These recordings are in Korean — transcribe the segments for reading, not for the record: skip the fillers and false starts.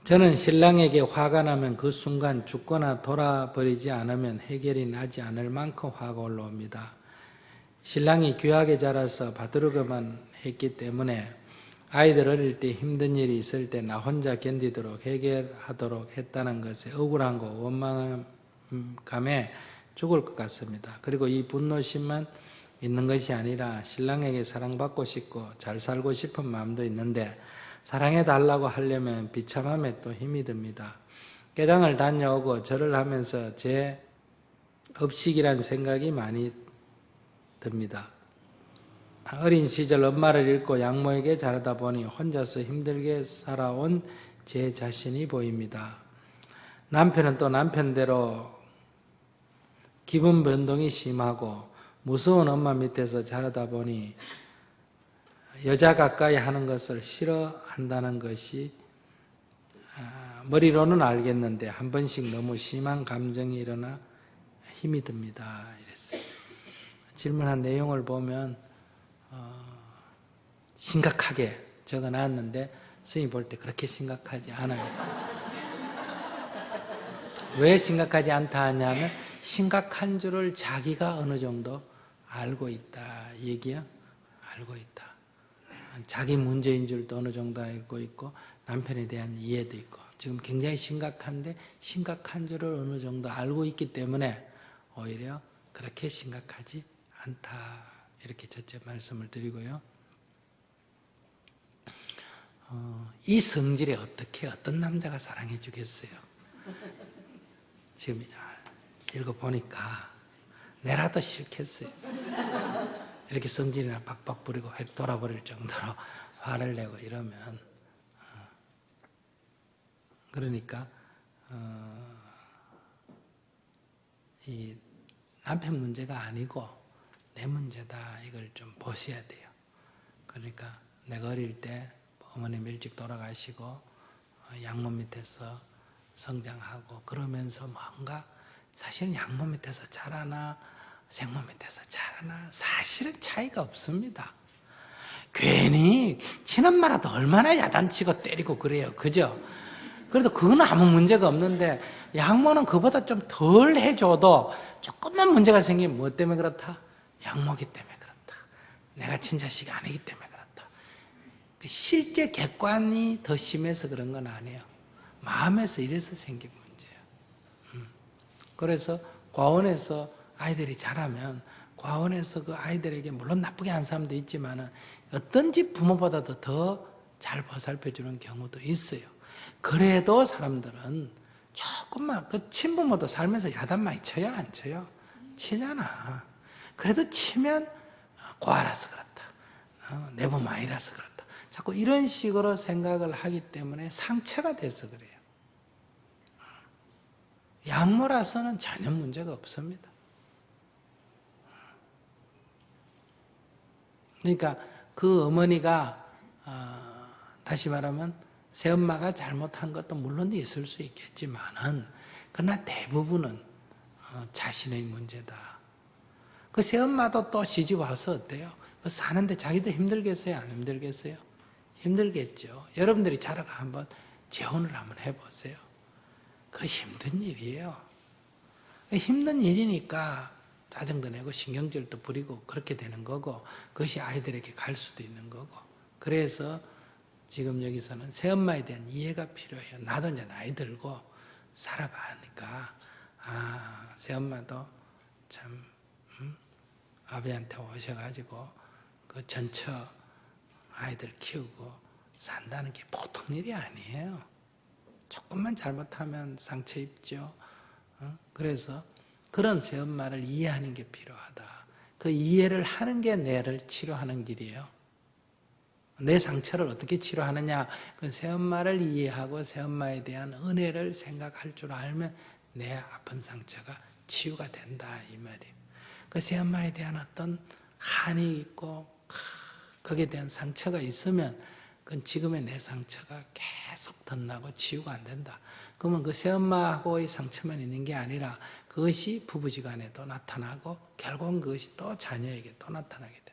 저는 신랑에게 화가 나면 그 순간 죽거나 돌아버리지 않으면 해결이 나지 않을 만큼 화가 올라옵니다. 신랑이 귀하게 자라서 바두르기만 했기 때문에 아이들 어릴 때 힘든 일이 있을 때 나 혼자 견디도록 해결하도록 했다는 것에 억울함과 원망감에 죽을 것 같습니다. 그리고 이 분노심만 있는 것이 아니라 신랑에게 사랑받고 싶고 잘 살고 싶은 마음도 있는데 사랑해달라고 하려면 비참함에 또 힘이 듭니다. 깨당을 다녀오고 절을 하면서 제 업식이란 생각이 많이 듭니다. 어린 시절 엄마를 잃고 양모에게 자라다 보니 혼자서 힘들게 살아온 제 자신이 보입니다. 남편은 또 남편대로 기분 변동이 심하고 무서운 엄마 밑에서 자라다 보니 여자 가까이 하는 것을 싫어한다는 것이 머리로는 알겠는데 한 번씩 너무 심한 감정이 일어나 힘이 듭니다. 이랬어요. 질문한 내용을 보면 심각하게 적어놨는데 스님이 볼 때 그렇게 심각하지 않아요. 왜 심각하지 않다 하냐면 심각한 줄을 자기가 어느 정도 알고 있다 얘기야. 알고 있다. 자기 문제인 줄도 어느 정도 알고 있고 남편에 대한 이해도 있고 지금 굉장히 심각한데 심각한 줄을 어느 정도 알고 있기 때문에 오히려 그렇게 심각하지 않다. 이렇게 첫째 말씀을 드리고요. 이 성질에 어떤 남자가 사랑해 주겠어요? 지금 읽어보니까 내라도 싫겠어요. 이렇게 성질이나 박박 부리고 획 돌아버릴 정도로 화를 내고 이러면 그러니까 이 남편 문제가 아니고 내 문제다 이걸 좀 보셔야 돼요. 그러니까 내가 어릴 때 어머님 일찍 돌아가시고 양모 밑에서 성장하고 그러면서 뭔가 사실은 양모 밑에서 자라나 생모 밑에서 자라나 사실은 차이가 없습니다. 괜히 친엄마라도 얼마나 야단치고 때리고 그래요. 그죠? 그래도 그건 아무 문제가 없는데 양모는 그보다 좀 덜 해줘도 조금만 문제가 생기면 뭐 때문에 그렇다? 양모기 때문에 그렇다. 내가 친자식이 아니기 때문에 그렇다. 실제 객관이 더 심해서 그런 건 아니에요. 마음에서 이래서 생긴 문제예요. 그래서 과원에서 아이들이 자라면 과원에서 그 아이들에게 물론 나쁘게 한 사람도 있지만 어떤 집 부모보다도 더 잘 보살펴주는 경우도 있어요. 그래도 사람들은 조금만 그 친부모도 살면서 야단 많이 쳐요? 안 쳐요? 치잖아. 그래도 치면 고아라서 그렇다. 내 부모 아니라서 그렇다. 자꾸 이런 식으로 생각을 하기 때문에 상처가 돼서 그래요. 양모라서는 전혀 문제가 없습니다. 그러니까 그 어머니가 다시 말하면 새엄마가 잘못한 것도 물론 있을 수 있겠지만은 그러나 대부분은 자신의 문제다. 그 새엄마도 또 시집 와서 어때요? 사는데 자기도 힘들겠어요? 안 힘들겠어요? 힘들겠죠. 여러분들이 자라가 한번 재혼을 한번 해보세요. 그 힘든 일이에요. 힘든 일이니까 짜증도 내고 신경질도 부리고 그렇게 되는 거고 그것이 아이들에게 갈 수도 있는 거고 그래서 지금 여기서는 새엄마에 대한 이해가 필요해요. 나도 이제 나이 들고 살아봐니까 새엄마도 참 아버지한테 오셔가지고 그 전처 아이들 키우고 산다는 게 보통 일이 아니에요. 조금만 잘못하면 상처 입죠. 그래서 그런 새엄마를 이해하는 게 필요하다. 그 이해를 하는 게 뇌를 치료하는 길이에요. 내 상처를 어떻게 치료하느냐? 그 새엄마를 이해하고 새엄마에 대한 은혜를 생각할 줄 알면 내 아픈 상처가 치유가 된다 이 말이에요. 그 새엄마에 대한 어떤 한이 있고 거기에 대한 상처가 있으면 그건 지금의 내 상처가 계속 덧나고 치유가 안 된다. 그러면 그 새엄마하고의 상처만 있는 게 아니라 그것이 부부지간에도 나타나고 결국은 그것이 또 자녀에게 또 나타나게 된다.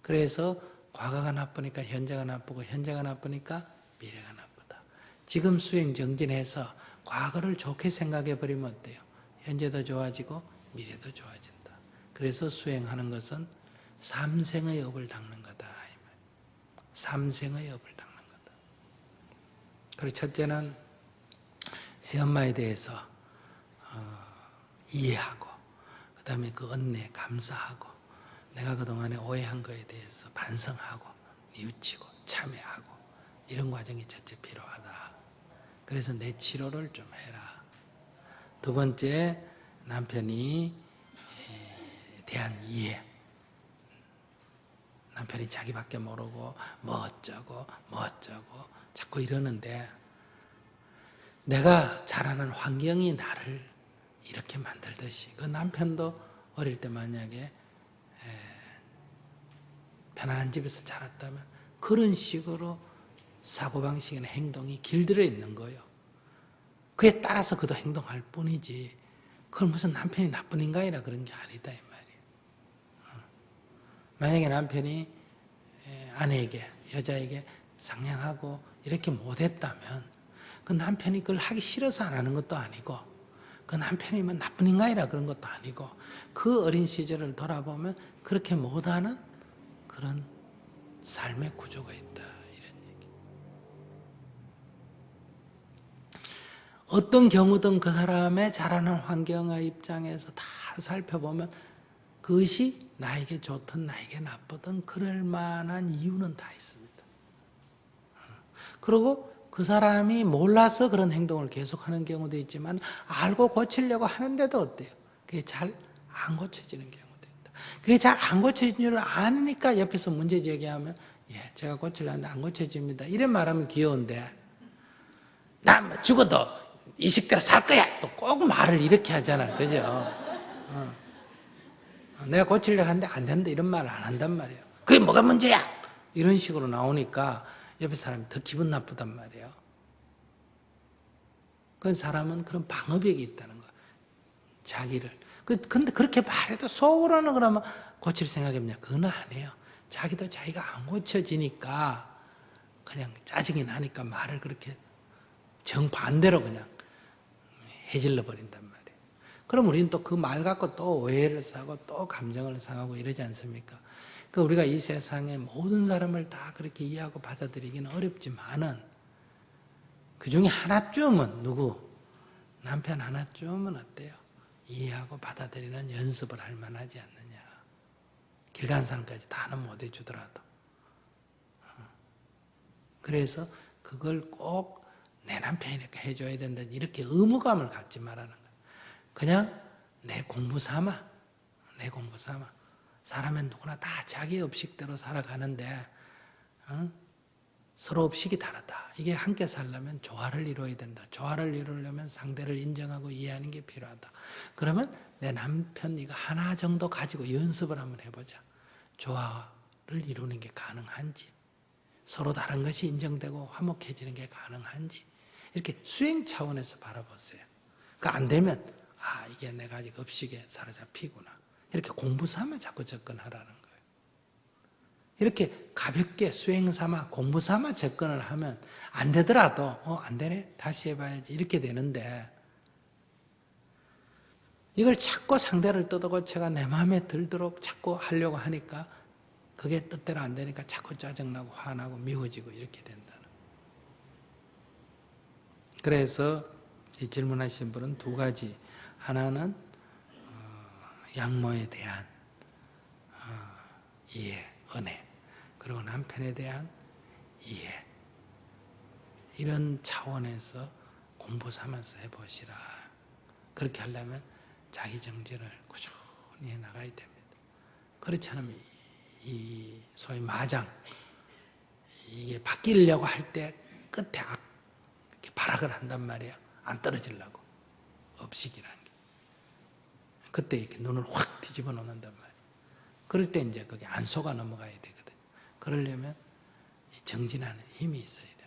그래서 과거가 나쁘니까 현재가 나쁘고 현재가 나쁘니까 미래가 나쁘다. 지금 수행 정진해서 과거를 좋게 생각해 버리면 어때요? 현재도 좋아지고 미래도 좋아진다. 그래서 수행하는 것은 삼생의 업을 닦는 거다. 삼생의 업을 닦는 거다. 그리고 첫째는 새엄마에 대해서 이해하고, 그 다음에 그 은혜에 감사하고, 내가 그동안에 오해한 거에 대해서 반성하고 뉘우치고 참회하고, 이런 과정이 첫째 필요하다. 그래서 내 치료를 좀 해라. 두 번째, 남편이 대한 이해. 남편이 자기밖에 모르고 뭐 어쩌고 자꾸 이러는데, 내가 자라는 환경이 나를 이렇게 만들듯이, 그 남편도 어릴 때 만약에 편안한 집에서 자랐다면 그런 식으로 사고방식이나 행동이 길들여 있는 거예요. 그에 따라서 그도 행동할 뿐이지, 그건 무슨 남편이 나쁜 인간이라 그런 게 아니다 이 말이에요. 만약에 남편이 아내에게, 여자에게 상냥하고 이렇게 못했다면 그 남편이 그걸 하기 싫어서 안 하는 것도 아니고, 그 남편이 뭐 나쁜 인간이라 그런 것도 아니고, 그 어린 시절을 돌아보면 그렇게 못하는 그런 삶의 구조가 있다, 이런 얘기. 어떤 경우든 그 사람의 자라는 환경의 입장에서 다 살펴보면 그것이 나에게 좋든 나에게 나쁘든 그럴 만한 이유는 다 있습니다. 그리고 그 사람이 몰라서 그런 행동을 계속하는 경우도 있지만 알고 고치려고 하는데도 어때요? 그게 잘 안 고쳐지는 경우도 있다. 그게 잘 안 고쳐지는 줄 아니까 옆에서 문제 제기하면, 예, 제가 고치려는데 안 고쳐집니다, 이런 말하면 귀여운데, 난 뭐 죽어도 이 식대로 살 거야, 또 꼭 말을 이렇게 하잖아, 그죠? 내가 고치려고 하는데 안 된다, 이런 말을 안 한단 말이에요. 그게 뭐가 문제야? 이런 식으로 나오니까 옆에 사람이 더 기분 나쁘단 말이에요. 그 사람은 그런 방어벽이 있다는 거야. 자기를. 근데 그렇게 말해도 속으로는 그러면 고칠 생각이냐? 그건 아니에요. 자기도 자기가 안 고쳐지니까 그냥 짜증이 나니까 말을 그렇게 정반대로 그냥 해질러 버린단 말이에요. 그럼 우리는 또 그 말 갖고 또 오해를 사고 또 감정을 상하고 이러지 않습니까? 그러니까 우리가 이 세상의 모든 사람을 다 그렇게 이해하고 받아들이기는 어렵지만은, 그 중에 하나쯤은 누구? 남편 하나쯤은 어때요? 이해하고 받아들이는 연습을 할 만하지 않느냐. 길 가는 사람까지 다는 못 해주더라도. 그래서 그걸 꼭 내 남편이니까 해줘야 된다, 이렇게 의무감을 갖지 말라는 거예요. 그냥 내 공부 삼아. 사람은 누구나 다 자기 업식대로 살아가는데, 서로 업식이 다르다. 이게 함께 살려면 조화를 이루어야 된다. 조화를 이루려면 상대를 인정하고 이해하는 게 필요하다. 그러면 내 남편 이거 하나 정도 가지고 연습을 한번 해보자. 조화를 이루는 게 가능한지, 서로 다른 것이 인정되고 화목해지는 게 가능한지, 이렇게 수행 차원에서 바라보세요. 그러니까 안 되면, 이게 내가 아직 업식에 사로잡히구나, 이렇게 공부 삼아 자꾸 접근하라는 거예요. 이렇게 가볍게 수행 삼아 공부 삼아 접근을 하면 안 되더라도 안 되네, 다시 해봐야지, 이렇게 되는데, 이걸 자꾸 상대를 뜯어고쳐가 내 마음에 들도록 자꾸 하려고 하니까 그게 뜻대로 안 되니까 자꾸 짜증나고 화나고 미워지고 이렇게 된다는. 그래서 이 질문하신 분은 두 가지, 하나는 양모에 대한 이해, 은혜, 그리고 남편에 대한 이해, 이런 차원에서 공부 삼아서 해보시라. 그렇게 하려면 자기 정진을 꾸준히 해나가야 됩니다. 그렇지 않으면 이 소위 마장, 이게 바뀌려고 할 때 끝에 이렇게 발악을 한단 말이에요. 안 떨어지려고, 업식이라는 게. 그때 이렇게 눈을 확 뒤집어 놓는단 말이에요. 그럴 때 이제 그게 안 속아 넘어가야 되거든요. 그러려면 정진하는 힘이 있어야 돼요.